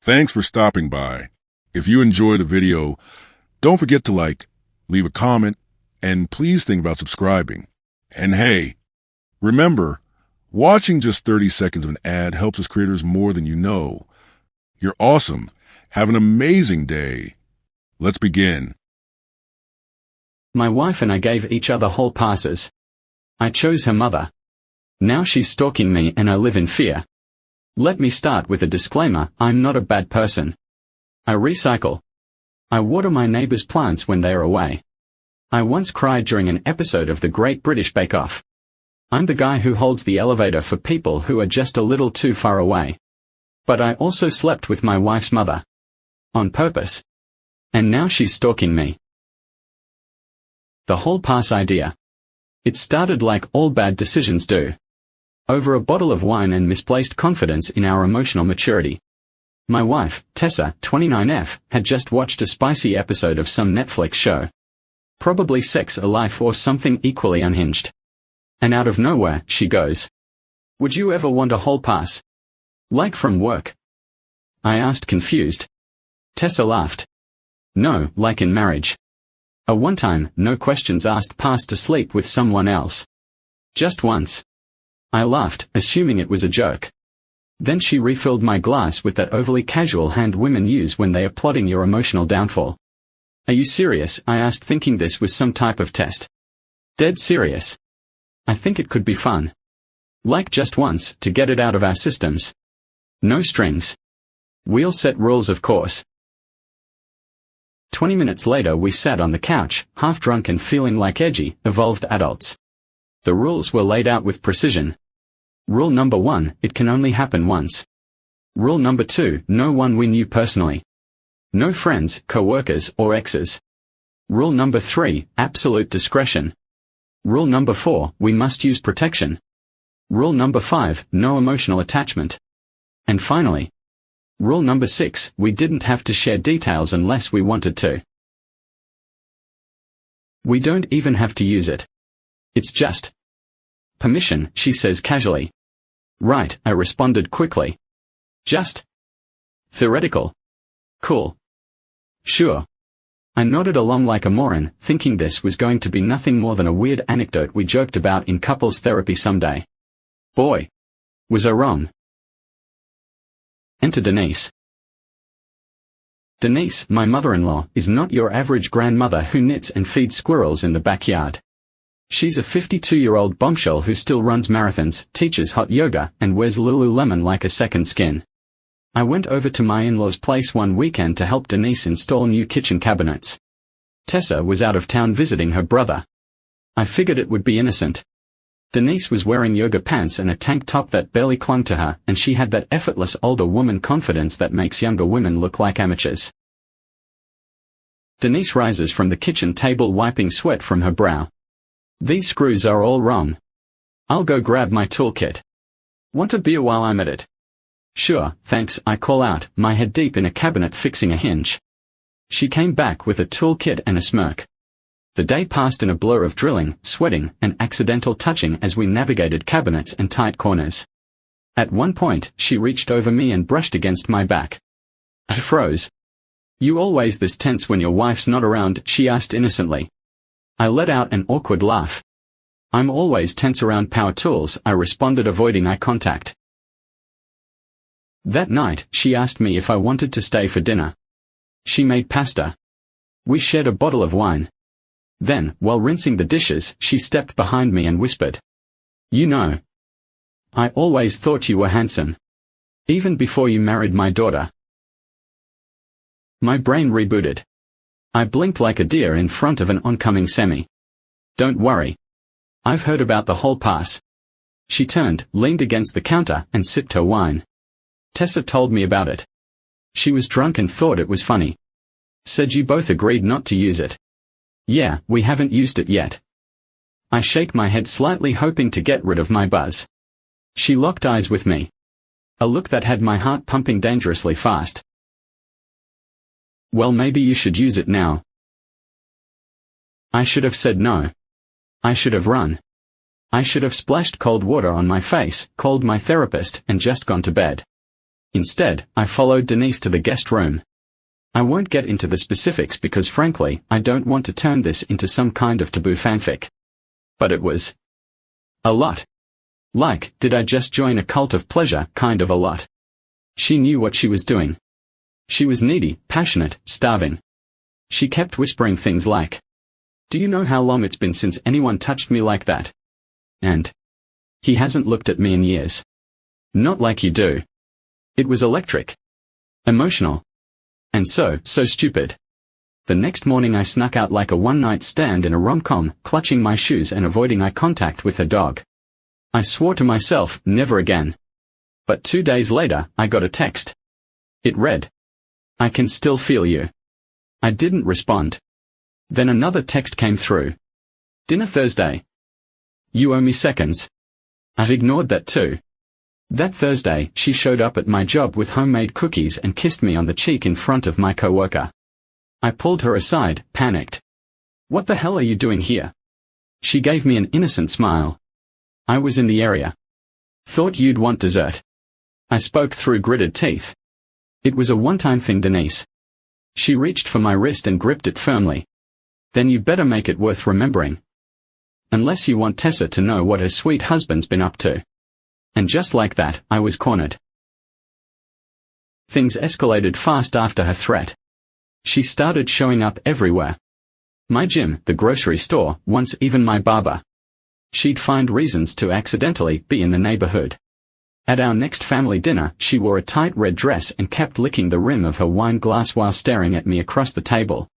Thanks for stopping by. If you enjoyed the video, don't forget to leave a comment, and please think about subscribing. And hey, remember, watching just 30 seconds of an ad helps us creators more than you know. You're awesome. Have an amazing day. Let's begin. My wife and I gave each other hall passes. I chose her mother. Now she's stalking me and I live in fear. Let me start with a disclaimer: I'm not a bad person. I recycle. I water my neighbor's plants when they are away. I once cried during an episode of the Great British Bake Off. I'm the guy who holds the elevator for people who are just a little too far away. But I also slept with my wife's mother. On purpose. And now she's stalking me. The hall pass idea. It started like all bad decisions do. Over a bottle of wine and misplaced confidence in our emotional maturity. My wife, Tessa, 29F, had just watched a spicy episode of some Netflix show. Probably Sex a Life or something equally unhinged. And out of nowhere, she goes, "Would you ever want a hall pass? Like from work?" I asked, confused. Tessa laughed. "No, like in marriage. A one-time, no questions asked pass to sleep with someone else. Just once." I laughed, assuming it was a joke. Then she refilled my glass with that overly casual hand women use when they are plotting your emotional downfall. "Are you serious?" I asked, thinking this was some type of test. "Dead serious. I think it could be fun. Like just once, to get it out of our systems. No strings. We'll set rules, of course." 20 minutes later we sat on the couch, half drunk and feeling like edgy, evolved adults. The rules were laid out with precision. Rule number 1, it can only happen once. Rule number 2, no one we knew personally. No friends, co-workers, or exes. Rule number 3, absolute discretion. Rule number 4, we must use protection. Rule number 5, no emotional attachment. And finally, rule number 6, we didn't have to share details unless we wanted to. We don't even have to use it. It's just permission, she says casually. Right, I responded quickly. Just theoretical. Cool. Sure. I nodded along like a moron, thinking this was going to be nothing more than a weird anecdote we joked about in couples therapy someday. Boy, was I wrong. Enter Denise. Denise, my mother-in-law, is not your average grandmother who knits and feeds squirrels in the backyard. She's a 52-year-old bombshell who still runs marathons, teaches hot yoga, and wears Lululemon like a second skin. I went over to my in-laws' place one weekend to help Denise install new kitchen cabinets. Tessa was out of town visiting her brother. I figured it would be innocent. Denise was wearing yoga pants and a tank top that barely clung to her, and she had that effortless older woman confidence that makes younger women look like amateurs. Denise rises from the kitchen table, wiping sweat from her brow. "These screws are all wrong. I'll go grab my toolkit. Want a beer while I'm at it?" "Sure, thanks," I call out, my head deep in a cabinet fixing a hinge. She came back with a toolkit and a smirk. The day passed in a blur of drilling, sweating, and accidental touching as we navigated cabinets and tight corners. At one point, she reached over me and brushed against my back. I froze. "You always this tense when your wife's not around?" she asked innocently. I let out an awkward laugh. "I'm always tense around power tools," I responded, avoiding eye contact. That night, she asked me if I wanted to stay for dinner. She made pasta. We shared a bottle of wine. Then, while rinsing the dishes, she stepped behind me and whispered, "You know, I always thought you were handsome. Even before you married my daughter." My brain rebooted. I blinked like a deer in front of an oncoming semi. "Don't worry. I've heard about the hall pass." She turned, leaned against the counter, and sipped her wine. "Tessa told me about it. She was drunk and thought it was funny. Said you both agreed not to use it." "Yeah, we haven't used it yet." I shake my head slightly, hoping to get rid of my buzz. She locked eyes with me. A look that had my heart pumping dangerously fast. "Well, maybe you should use it now." I should have said no. I should have run. I should have splashed cold water on my face, called my therapist, and just gone to bed. Instead, I followed Denise to the guest room. I won't get into the specifics because frankly, I don't want to turn this into some kind of taboo fanfic. But it was a lot. Like, did I just join a cult of pleasure, kind of a lot. She knew what she was doing. She was needy, passionate, starving. She kept whispering things like, "Do you know how long it's been since anyone touched me like that?" And, "He hasn't looked at me in years." Not like you do. It was electric. Emotional. And so stupid. The next morning I snuck out like a one-night stand in a rom-com, clutching my shoes and avoiding eye contact with her dog. I swore to myself, never again. But 2 days later, I got a text. It read, "I can still feel you." I didn't respond. Then another text came through. "Dinner Thursday. You owe me seconds." I've ignored that too. That Thursday, she showed up at my job with homemade cookies and kissed me on the cheek in front of my coworker. I pulled her aside, panicked. "What the hell are you doing here?" She gave me an innocent smile. "I was in the area. Thought you'd want dessert." I spoke through gritted teeth. "It was a one-time thing, Denise." She reached for my wrist and gripped it firmly. "Then you better make it worth remembering. Unless you want Tessa to know what her sweet husband's been up to." And just like that, I was cornered. Things escalated fast after her threat. She started showing up everywhere. My gym, the grocery store, once even my barber. She'd find reasons to accidentally be in the neighborhood. At our next family dinner, she wore a tight red dress and kept licking the rim of her wine glass while staring at me across the table.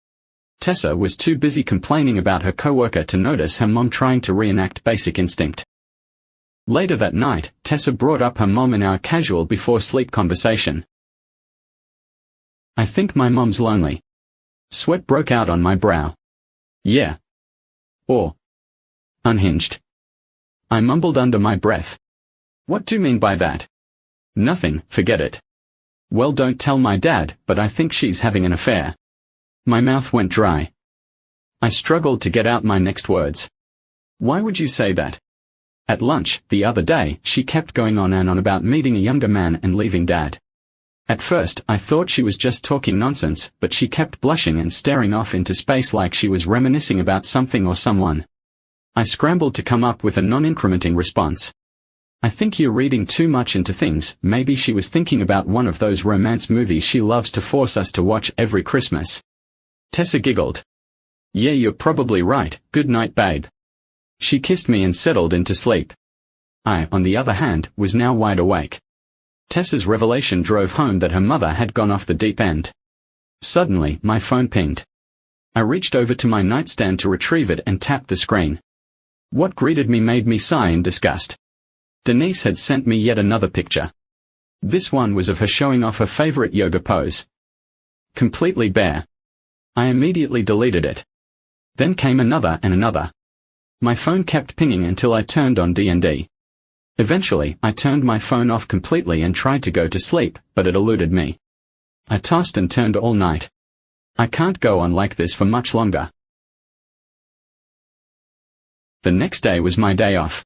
Tessa was too busy complaining about her coworker to notice her mom trying to reenact Basic Instinct. Later that night, Tessa brought up her mom in our casual before-sleep conversation. "I think my mom's lonely." Sweat broke out on my brow. "Yeah." Or unhinged. I mumbled under my breath. "What do you mean by that?" "Nothing, forget it." "Well, don't tell my dad, but I think she's having an affair." My mouth went dry. I struggled to get out my next words. "Why would you say that?" At lunch, the other day, she kept going on and on about meeting a younger man and leaving dad. At first, I thought she was just talking nonsense, but she kept blushing and staring off into space like she was reminiscing about something or someone. I scrambled to come up with a non-incrementing response. "I think you're reading too much into things. Maybe she was thinking about one of those romance movies she loves to force us to watch every Christmas." Tessa giggled. "Yeah, you're probably right. Good night, babe." She kissed me and settled into sleep. I, on the other hand, was now wide awake. Tessa's revelation drove home that her mother had gone off the deep end. Suddenly, my phone pinged. I reached over to my nightstand to retrieve it and tapped the screen. What greeted me made me sigh in disgust. Denise had sent me yet another picture. This one was of her showing off her favorite yoga pose. Completely bare. I immediately deleted it. Then came another and another. My phone kept pinging until I turned on D&D. Eventually, I turned my phone off completely and tried to go to sleep, but it eluded me. I tossed and turned all night. I can't go on like this for much longer. The next day was my day off.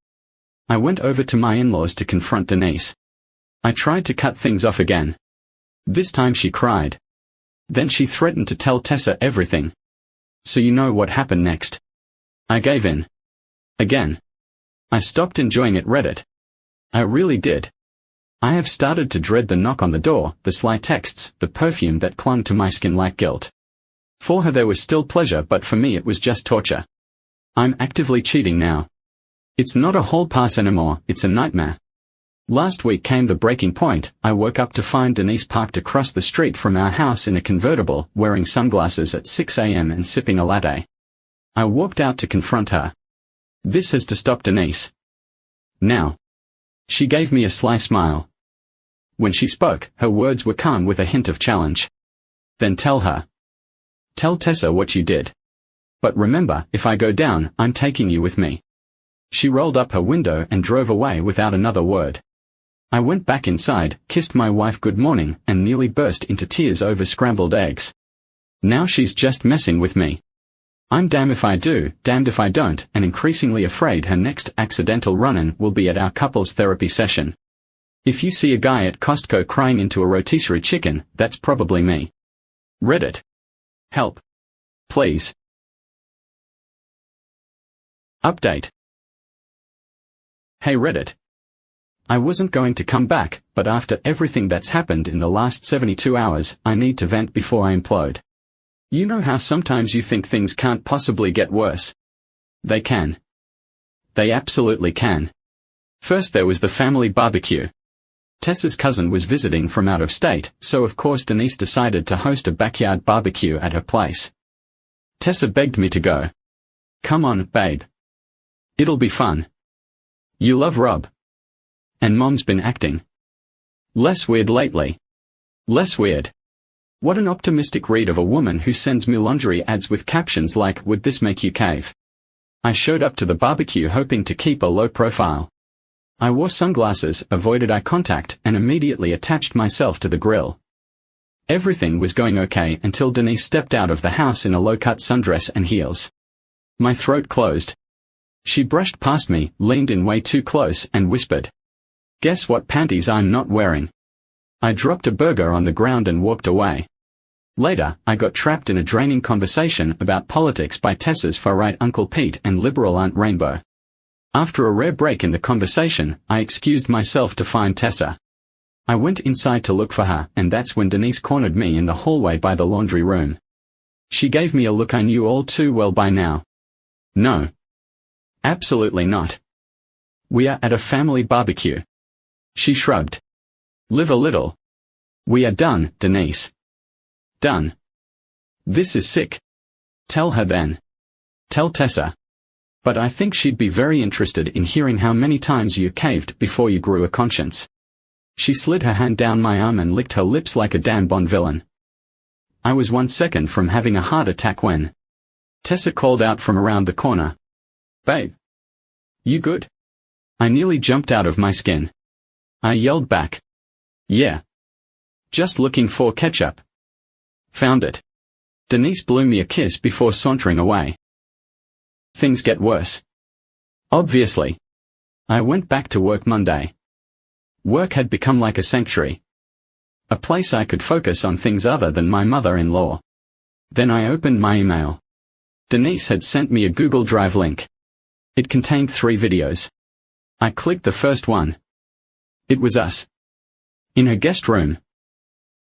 I went over to my in-laws to confront Denise. I tried to cut things off again. This time she cried. Then she threatened to tell Tessa everything. So you know what happened next. I gave in. Again. I stopped enjoying it Reddit. I really did. I have started to dread the knock on the door, the sly texts, the perfume that clung to my skin like guilt. For her there was still pleasure, but for me it was just torture. I'm actively cheating now. It's not a hall pass anymore, it's a nightmare. Last week came the breaking point. I woke up to find Denise parked across the street from our house in a convertible, wearing sunglasses at 6 a.m. and sipping a latte. I walked out to confront her. This has to stop, Denise. Now. She gave me a sly smile. When she spoke, her words were calm with a hint of challenge. Then tell her. Tell Tessa what you did. But remember, if I go down, I'm taking you with me. She rolled up her window and drove away without another word. I went back inside, kissed my wife good morning, and nearly burst into tears over scrambled eggs. Now she's just messing with me. I'm damned if I do, damned if I don't, and increasingly afraid her next accidental run-in will be at our couples therapy session. If you see a guy at Costco crying into a rotisserie chicken, that's probably me. Reddit. Help. Please. Update. Hey Reddit. I wasn't going to come back, but after everything that's happened in the last 72 hours, I need to vent before I implode. You know how sometimes you think things can't possibly get worse? They can. They absolutely can. First there was the family barbecue. Tessa's cousin was visiting from out of state, so of course Denise decided to host a backyard barbecue at her place. Tessa begged me to go. Come on, babe. It'll be fun. You love Rob. And Mom's been acting less weird lately. Less weird. What an optimistic read of a woman who sends me lingerie ads with captions like, "Would this make you cave?" I showed up to the barbecue hoping to keep a low profile. I wore sunglasses, avoided eye contact, and immediately attached myself to the grill. Everything was going okay until Denise stepped out of the house in a low-cut sundress and heels. My throat closed. She brushed past me, leaned in way too close, and whispered, "Guess what panties I'm not wearing?" I dropped a burger on the ground and walked away. Later, I got trapped in a draining conversation about politics by Tessa's far-right Uncle Pete and liberal Aunt Rainbow. After a rare break in the conversation, I excused myself to find Tessa. I went inside to look for her, and that's when Denise cornered me in the hallway by the laundry room. She gave me a look I knew all too well by now. No. Absolutely not. We are at a family barbecue. She shrugged. Live a little. We are done, Denise. Done. This is sick. Tell her then. Tell Tessa. But I think she'd be very interested in hearing how many times you caved before you grew a conscience. She slid her hand down my arm and licked her lips like a damn Bond villain. I was 1 second from having a heart attack when Tessa called out from around the corner. Babe. You good? I nearly jumped out of my skin. I yelled back. Yeah. Just looking for ketchup. Found it. Denise blew me a kiss before sauntering away. Things get worse. Obviously. I went back to work Monday. Work had become like a sanctuary. A place I could focus on things other than my mother-in-law. Then I opened my email. Denise had sent me a Google Drive link. It contained 3 videos. I clicked the first one. It was us. In her guest room.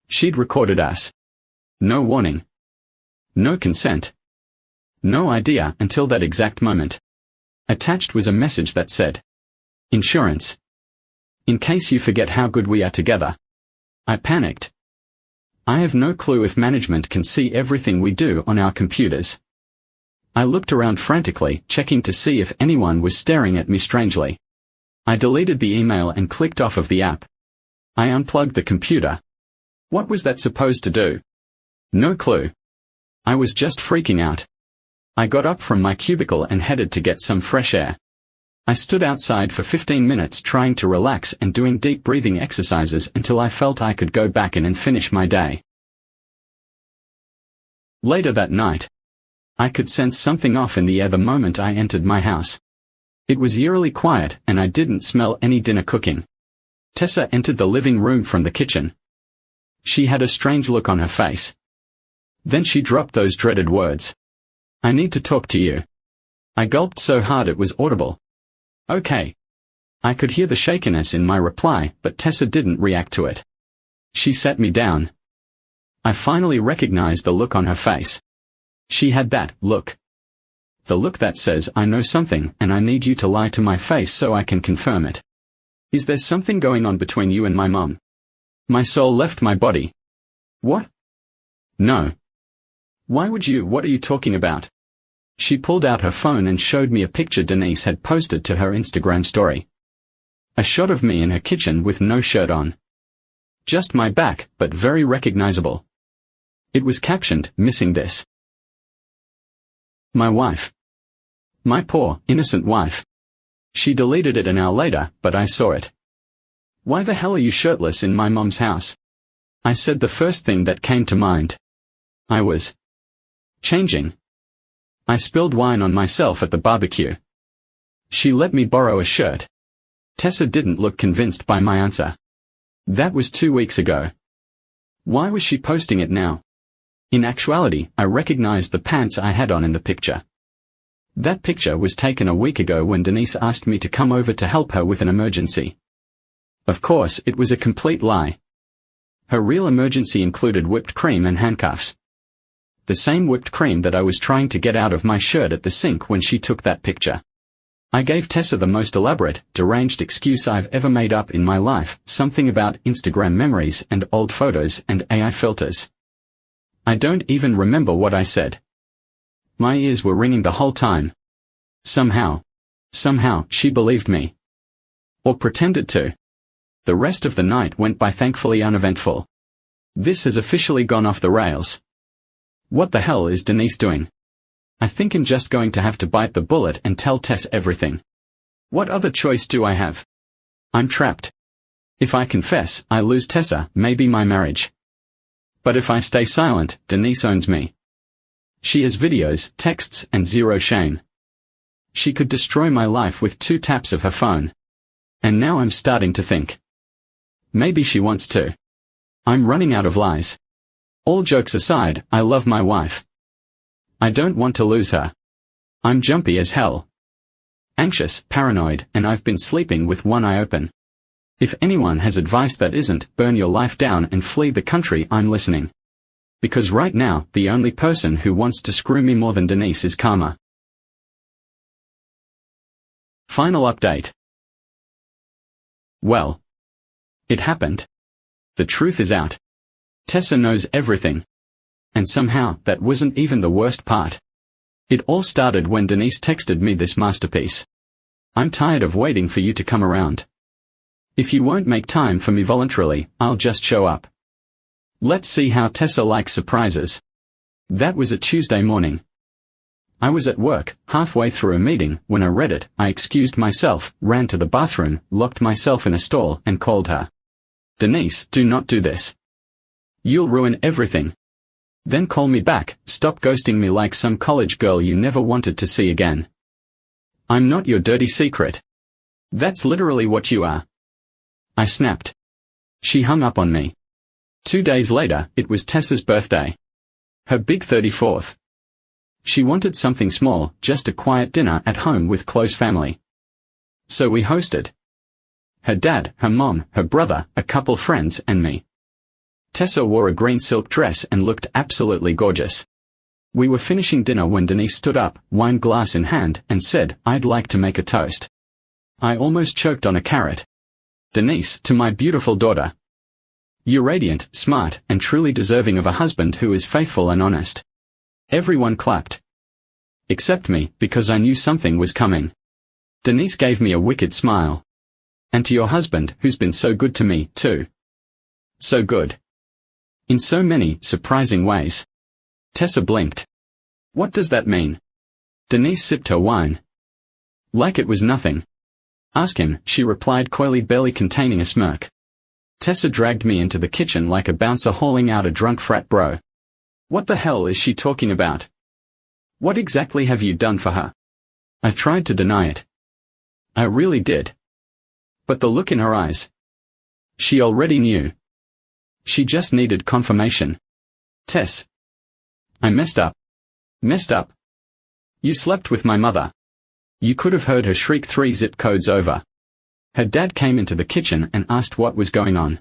She'd recorded us. No warning. No consent. No idea until that exact moment. Attached was a message that said, "Insurance. In case you forget how good we are together." I panicked. I have no clue if management can see everything we do on our computers. I looked around frantically, checking to see if anyone was staring at me strangely. I deleted the email and clicked off of the app. I unplugged the computer. What was that supposed to do? No clue. I was just freaking out. I got up from my cubicle and headed to get some fresh air. I stood outside for 15 minutes trying to relax and doing deep breathing exercises until I felt I could go back in and finish my day. Later that night, I could sense something off in the air the moment I entered my house. It was eerily quiet, and I didn't smell any dinner cooking. Tessa entered the living room from the kitchen. She had a strange look on her face. Then she dropped those dreaded words. "I need to talk to you." I gulped so hard it was audible. "Okay." I could hear the shakiness in my reply, but Tessa didn't react to it. She sat me down. I finally recognized the look on her face. She had that look. The look that says, "I know something, and I need you to lie to my face so I can confirm it. Is there something going on between you and my mom?" My soul left my body. What? No. Why would you? What are you talking about? She pulled out her phone and showed me a picture Denise had posted to her Instagram story. A shot of me in her kitchen with no shirt on. Just my back, but very recognizable. It was captioned, "Missing this." My wife. My poor, innocent wife. She deleted it an hour later, but I saw it. "Why the hell are you shirtless in my mom's house?" I said the first thing that came to mind. I was changing. I spilled wine on myself at the barbecue. She let me borrow a shirt. Tessa didn't look convinced by my answer. That was 2 weeks ago. Why was she posting it now? In actuality, I recognized the pants I had on in the picture. That picture was taken a week ago when Denise asked me to come over to help her with an emergency. Of course, it was a complete lie. Her real emergency included whipped cream and handcuffs. The same whipped cream that I was trying to get out of my shirt at the sink when she took that picture. I gave Tessa the most elaborate, deranged excuse I've ever made up in my life, something about Instagram memories and old photos and AI filters. I don't even remember what I said. My ears were ringing the whole time. Somehow, she believed me. Or pretended to. The rest of the night went by thankfully uneventful. This has officially gone off the rails. What the hell is Denise doing? I think I'm just going to have to bite the bullet and tell Tess everything. What other choice do I have? I'm trapped. If I confess, I lose Tessa, maybe my marriage. But if I stay silent, Denise owns me. She has videos, texts, and zero shame. She could destroy my life with 2 taps of her phone. And now I'm starting to think. Maybe she wants to. I'm running out of lies. All jokes aside, I love my wife. I don't want to lose her. I'm jumpy as hell. Anxious, paranoid, and I've been sleeping with one eye open. If anyone has advice that isn't, burn your life down and flee the country, I'm listening. Because right now, the only person who wants to screw me more than Denise is Karma. Final update. Well. It happened. The truth is out. Tessa knows everything. And somehow, that wasn't even the worst part. It all started when Denise texted me this masterpiece. I'm tired of waiting for you to come around. If you won't make time for me voluntarily, I'll just show up. Let's see how Tessa likes surprises. That was a Tuesday morning. I was at work, halfway through a meeting, when I read it. I excused myself, ran to the bathroom, locked myself in a stall, and called her. Denise, do not do this. You'll ruin everything. Then call me back, stop ghosting me like some college girl you never wanted to see again. I'm not your dirty secret. That's literally what you are. I snapped. She hung up on me. 2 days later, it was Tessa's birthday. Her big 34th. She wanted something small, just a quiet dinner at home with close family. So we hosted. Her dad, her mom, her brother, a couple friends, and me. Tessa wore a green silk dress and looked absolutely gorgeous. We were finishing dinner when Denise stood up, wine glass in hand, and said, I'd like to make a toast. I almost choked on a carrot. Denise, to my beautiful daughter. You're radiant, smart, and truly deserving of a husband who is faithful and honest. Everyone clapped. Except me, because I knew something was coming. Denise gave me a wicked smile. And to your husband, who's been so good to me, too. So good. In so many, surprising ways. Tessa blinked. What does that mean? Denise sipped her wine. Like it was nothing. Ask him, she replied coyly, barely containing a smirk. Tessa dragged me into the kitchen like a bouncer hauling out a drunk frat bro. What the hell is she talking about? What exactly have you done for her? I tried to deny it. I really did. But the look in her eyes. She already knew. She just needed confirmation. Tess. I messed up. Messed up. You slept with my mother. You could have heard her shriek 3 zip codes over. Her dad came into the kitchen and asked what was going on.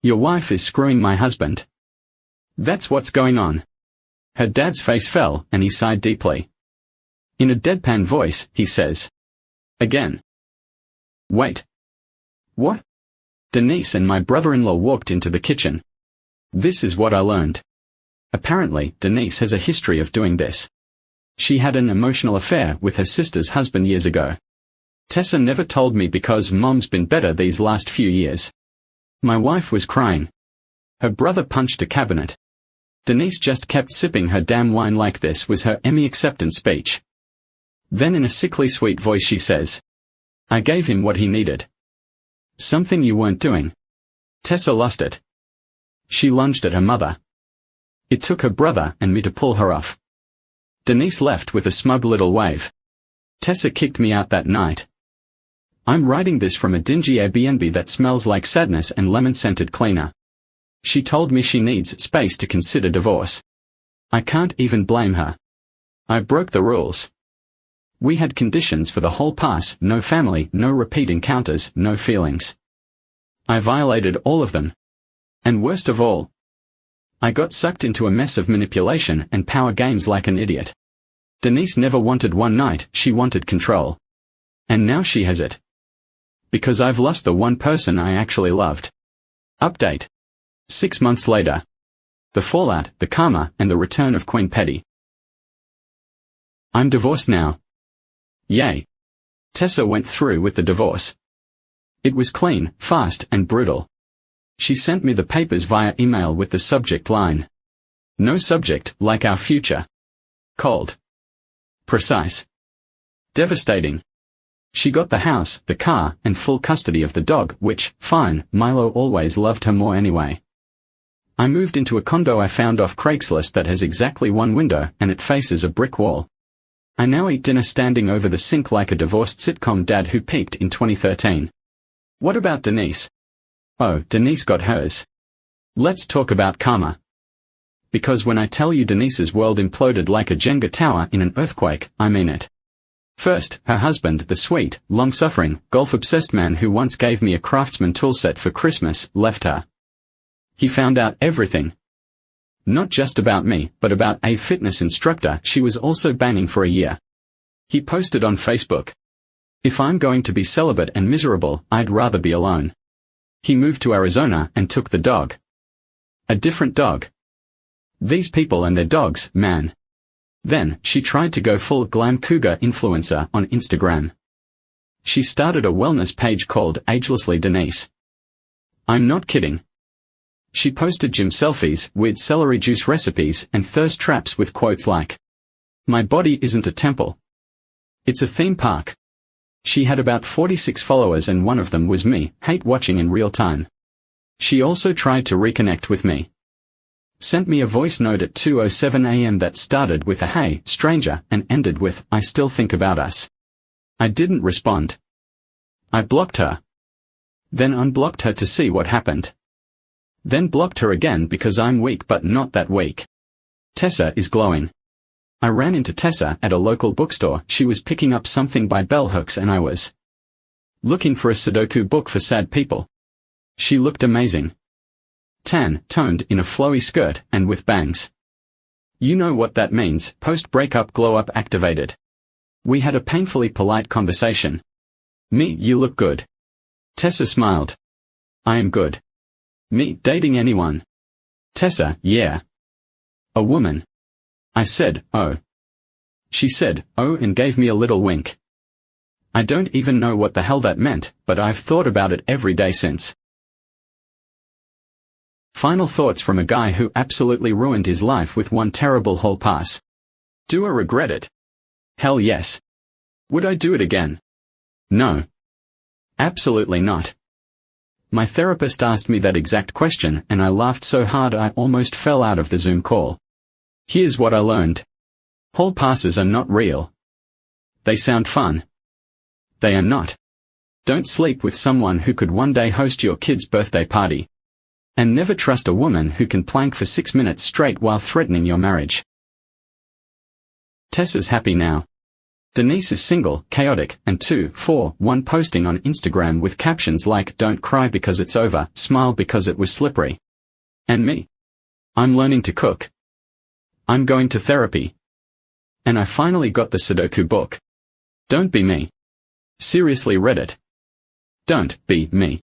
Your wife is screwing my husband. That's what's going on. Her dad's face fell, and he sighed deeply. In a deadpan voice, he says. Again. Wait. What? Denise and my brother-in-law walked into the kitchen. This is what I learned. Apparently, Denise has a history of doing this. She had an emotional affair with her sister's husband years ago. Tessa never told me because Mom's been better these last few years. My wife was crying. Her brother punched a cabinet. Denise just kept sipping her damn wine like this was her Emmy acceptance speech. Then in a sickly sweet voice she says, I gave him what he needed. Something you weren't doing. Tessa lost it. She lunged at her mother. It took her brother and me to pull her off. Denise left with a smug little wave. Tessa kicked me out that night. I'm writing this from a dingy Airbnb that smells like sadness and lemon-scented cleaner. She told me she needs space to consider divorce. I can't even blame her. I broke the rules. We had conditions for the whole pass: no family, no repeat encounters, no feelings. I violated all of them. And worst of all, I got sucked into a mess of manipulation and power games like an idiot. Denise never wanted one night, she wanted control. And now she has it. Because I've lost the one person I actually loved. Update. 6 months later. The fallout, the karma, and the return of Queen Petty. I'm divorced now. Yay. Tessa went through with the divorce. It was clean, fast, and brutal. She sent me the papers via email with the subject line. No subject, like our future. Cold. Precise. Devastating. She got the house, the car, and full custody of the dog, which, fine, Milo always loved her more anyway. I moved into a condo I found off Craigslist that has exactly one window, and it faces a brick wall. I now eat dinner standing over the sink like a divorced sitcom dad who peaked in 2013. What about Denise? Oh, Denise got hers. Let's talk about karma. Because when I tell you Denise's world imploded like a Jenga tower in an earthquake, I mean it. First, her husband, the sweet, long-suffering, golf-obsessed man who once gave me a Craftsman toolset for Christmas, left her. He found out everything. Not just about me, but about a fitness instructor she was also banging for a year. He posted on Facebook. If I'm going to be celibate and miserable, I'd rather be alone. He moved to Arizona and took the dog. A different dog. These people and their dogs, man. Then, she tried to go full glam cougar influencer on Instagram. She started a wellness page called Agelessly Denise. I'm not kidding. She posted gym selfies, weird celery juice recipes, and thirst traps with quotes like, "My body isn't a temple. It's a theme park." She had about 46 followers and one of them was me, hate watching in real time. She also tried to reconnect with me. Sent me a voice note at 2:07 a.m. that started with a "Hey, stranger," and ended with, "I still think about us." I didn't respond. I blocked her. Then unblocked her to see what happened. Then blocked her again because I'm weak but not that weak. Tessa is glowing. I ran into Tessa at a local bookstore. She was picking up something by bell hooks and I was looking for a Sudoku book for sad people. She looked amazing. Tan, toned in a flowy skirt and with bangs. You know what that means, post-breakup glow-up activated. We had a painfully polite conversation. Me, you look good. Tessa smiled. I am good. Me, dating anyone? Tessa, yeah. A woman. I said, oh. She said, oh, and gave me a little wink. I don't even know what the hell that meant, but I've thought about it every day since. Final thoughts from a guy who absolutely ruined his life with one terrible hall pass. Do I regret it? Hell yes. Would I do it again? No. Absolutely not. My therapist asked me that exact question and I laughed so hard I almost fell out of the Zoom call. Here's what I learned. Hall passes are not real. They sound fun. They are not. Don't sleep with someone who could one day host your kid's birthday party. And never trust a woman who can plank for 6 minutes straight while threatening your marriage. Tessa's happy now. Denise is single, chaotic, and 2-4-1 posting on Instagram with captions like "Don't cry because it's over, smile because it was slippery." And me. I'm learning to cook. I'm going to therapy. And I finally got the Sudoku book. Don't be me. Seriously, Reddit. Don't be me.